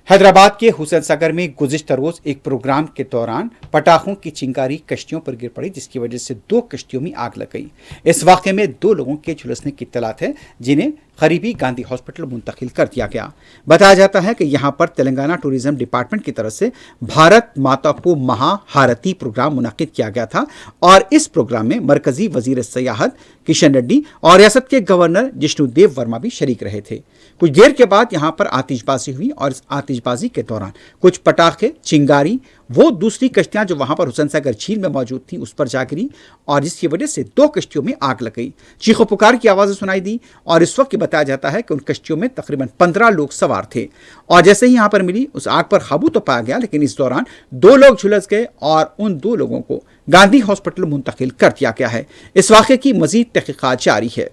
حیدرآباد کے حسین ساگر میں گزشتہ روز ایک پروگرام کے دوران پٹاخوں کی چنگاری کشتیوں پر گر پڑی، جس کی وجہ سے 2 کشتیوں میں آگ لگ گئی۔ اس واقعے میں 2 لوگوں کے جھلسنے کی اطلاعات ہے، جنہیں قریبی گاندھی ہاسپٹل منتقل کر دیا گیا۔ بتایا جاتا ہے کہ یہاں پر تلنگانہ ٹورزم ڈپارٹمنٹ کی طرف سے بھارت ماتا کو مہا ہارتی پروگرام منعقد کیا گیا تھا، اور اس پروگرام میں مرکزی وزیر سیاحت کشن ریڈی اور ریاست کے گورنر جشنو دیو ورما بھی شریک رہے تھے۔ کچھ دیر کے بعد یہاں پر آتش بازی ہوئی، اور اس آتش بازی کے دوران کچھ پٹاخے، چنگاری، وہ دوسری کشتیاں جو وہاں پر حسین ساگر جھیل میں موجود تھیں اس پر جا گری، اور جس کی وجہ سے 2 کشتیوں میں آگ لگ گئی۔ چیخ و پکار کی آوازیں سنائی دی، اور اس وقت یہ بتایا جاتا ہے کہ ان کشتیوں میں تقریباً 15 لوگ سوار تھے، اور جیسے ہی یہاں پر ملی اس آگ پر قابو تو پایا گیا، لیکن اس دوران 2 لوگ جھلس گئے اور ان 2 لوگوں کو گاندھی ہاسپٹل منتقل کر دیا گیا ہے۔ اس واقعے کی مزید تحقیقات جاری ہے۔